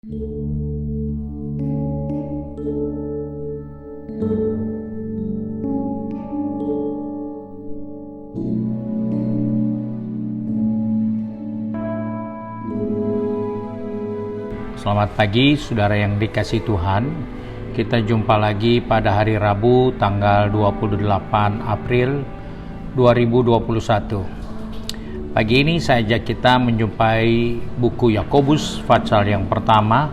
Selamat pagi saudara yang dikasihi Tuhan. Kita jumpa lagi pada hari Rabu tanggal 28 April 2021. Pagi ini saya ajak kita menjumpai buku Yakobus pasal yang pertama,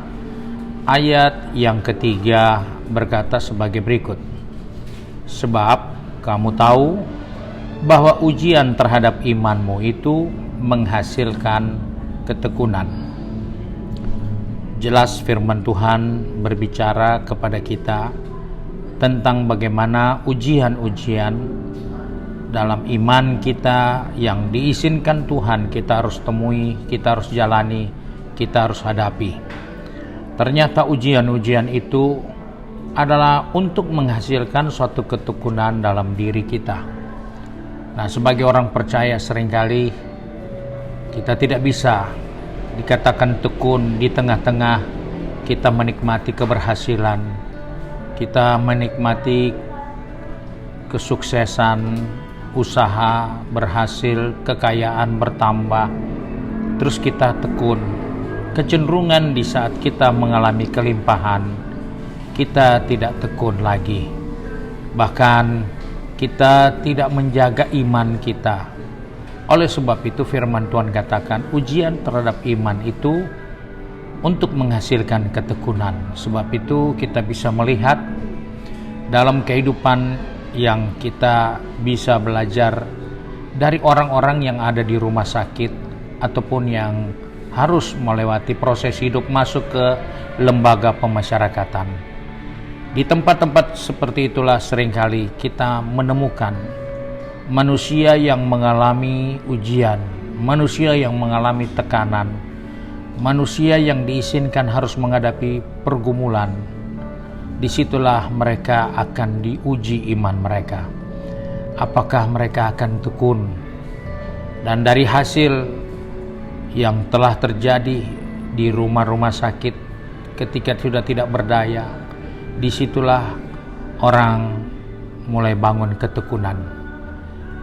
ayat yang ketiga berkata sebagai berikut. Sebab kamu tahu bahwa ujian terhadap imanmu itu menghasilkan ketekunan. Jelas firman Tuhan berbicara kepada kita tentang bagaimana ujian-ujian dalam iman kita yang diizinkan Tuhan kita harus temui, kita harus jalani, kita harus hadapi. Ternyata ujian-ujian itu adalah untuk menghasilkan suatu ketekunan dalam diri kita. Nah, sebagai orang percaya seringkali kita tidak bisa dikatakan tekun di tengah-tengah kita menikmati keberhasilan, kita menikmati kesuksesan, usaha berhasil, kekayaan bertambah, terus kita tekun. Kecenderungan di saat kita mengalami kelimpahan, kita tidak tekun lagi. Bahkan kita tidak menjaga iman kita. Oleh sebab itu firman Tuhan katakan ujian terhadap iman itu untuk menghasilkan ketekunan. Sebab itu kita bisa melihat dalam kehidupan yang kita bisa belajar dari orang-orang yang ada di rumah sakit ataupun yang harus melewati proses hidup masuk ke lembaga pemasyarakatan. Di tempat-tempat seperti itulah seringkali kita menemukan manusia yang mengalami ujian, manusia yang mengalami tekanan, manusia yang diizinkan harus menghadapi pergumulan. Disitulah mereka akan diuji iman mereka. Apakah mereka akan tekun? Dan dari hasil yang telah terjadi di rumah-rumah sakit ketika sudah tidak berdaya, disitulah orang mulai bangun ketekunan.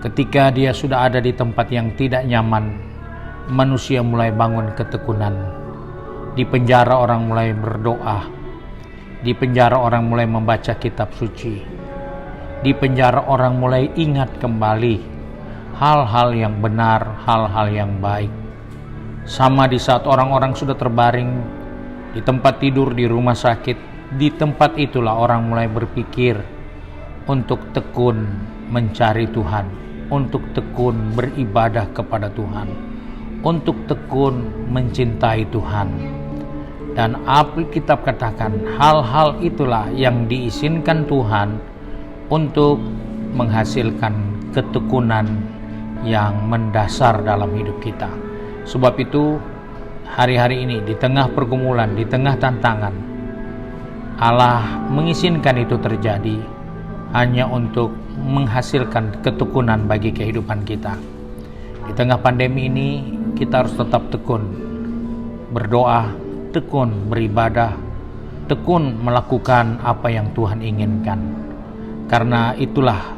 Ketika dia sudah ada di tempat yang tidak nyaman, manusia mulai bangun ketekunan. Di penjara orang mulai berdoa. Di penjara orang mulai membaca kitab suci. Di penjara orang mulai ingat kembali hal-hal yang benar, hal-hal yang baik. Sama di saat orang-orang sudah terbaring di tempat tidur di rumah sakit, di tempat itulah orang mulai berpikir untuk tekun mencari Tuhan, untuk tekun beribadah kepada Tuhan, untuk tekun mencintai Tuhan. Dan Alkitab katakan hal-hal itulah yang diizinkan Tuhan untuk menghasilkan ketekunan yang mendasar dalam hidup kita. Sebab itu hari-hari ini di tengah pergumulan, di tengah tantangan, Allah mengizinkan itu terjadi hanya untuk menghasilkan ketekunan bagi kehidupan kita. Di tengah pandemi ini kita harus tetap tekun berdoa, tekun beribadah, tekun melakukan apa yang Tuhan inginkan. Karena itulah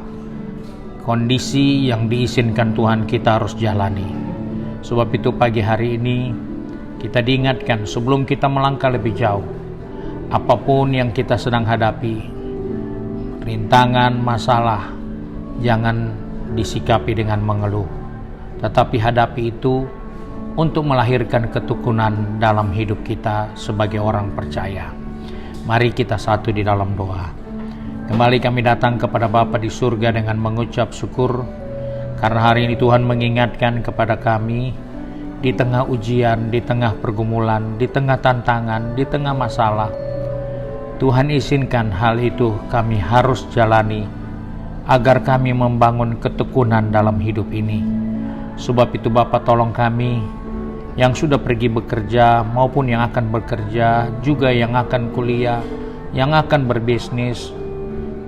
kondisi yang diizinkan Tuhan kita harus jalani. Sebab itu pagi hari ini kita diingatkan sebelum kita melangkah lebih jauh, apapun yang kita sedang hadapi, rintangan, masalah, jangan disikapi dengan mengeluh, tetapi hadapi itu untuk melahirkan ketekunan dalam hidup kita sebagai orang percaya. Mari kita satu di dalam doa. Kembali kami datang kepada Bapa di surga dengan mengucap syukur karena hari ini Tuhan mengingatkan kepada kami di tengah ujian, di tengah pergumulan, di tengah tantangan, di tengah masalah. Tuhan izinkan hal itu kami harus jalani agar kami membangun ketekunan dalam hidup ini. Sebab itu Bapa, tolong kami yang sudah pergi bekerja maupun yang akan bekerja, juga yang akan kuliah, yang akan berbisnis,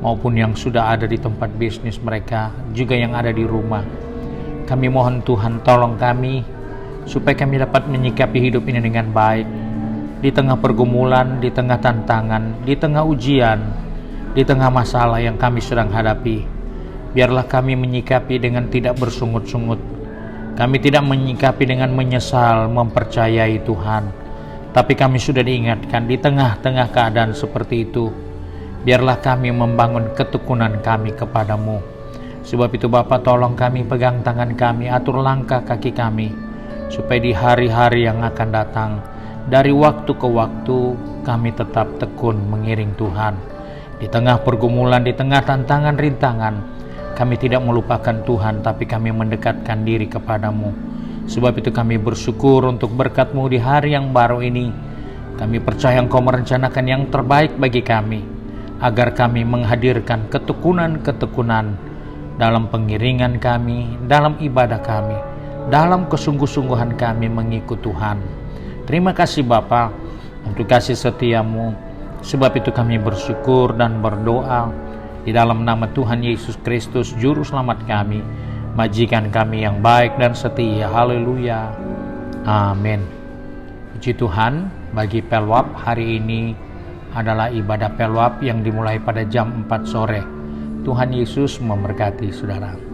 maupun yang sudah ada di tempat bisnis mereka, juga yang ada di rumah. Kami mohon Tuhan tolong kami supaya kami dapat menyikapi hidup ini dengan baik. di tengah pergumulan, di tengah tantangan, di tengah ujian, di tengah masalah yang kami sedang hadapi. Biarlah kami menyikapi dengan tidak bersungut-sungut. Kami tidak menyikapi dengan menyesal, mempercayai Tuhan. Tapi kami sudah diingatkan di tengah-tengah keadaan seperti itu, biarlah kami membangun ketekunan kami kepadamu. Sebab itu Bapa, tolong kami, pegang tangan kami, atur langkah kaki kami, supaya di hari-hari yang akan datang, dari waktu ke waktu, kami tetap tekun mengiring Tuhan. Di tengah pergumulan, di tengah tantangan, rintangan, kami tidak melupakan Tuhan, tapi kami mendekatkan diri kepadamu. Sebab itu kami bersyukur untuk berkat-Mu di hari yang baru ini. Kami percaya Engkau merencanakan yang terbaik bagi kami, agar kami menghadirkan ketekunan-ketekunan dalam pengiringan kami, dalam ibadah kami, dalam kesungguh-sungguhan kami mengikut Tuhan. Terima kasih Bapa untuk kasih setia-Mu. Sebab itu kami bersyukur dan berdoa di dalam nama Tuhan Yesus Kristus, Juru Selamat kami, Majikan kami yang baik dan setia. Haleluya. Amin. Puji Tuhan, bagi Pelwap hari ini adalah ibadah Pelwap yang dimulai pada jam 4 sore. Tuhan Yesus memberkati saudara.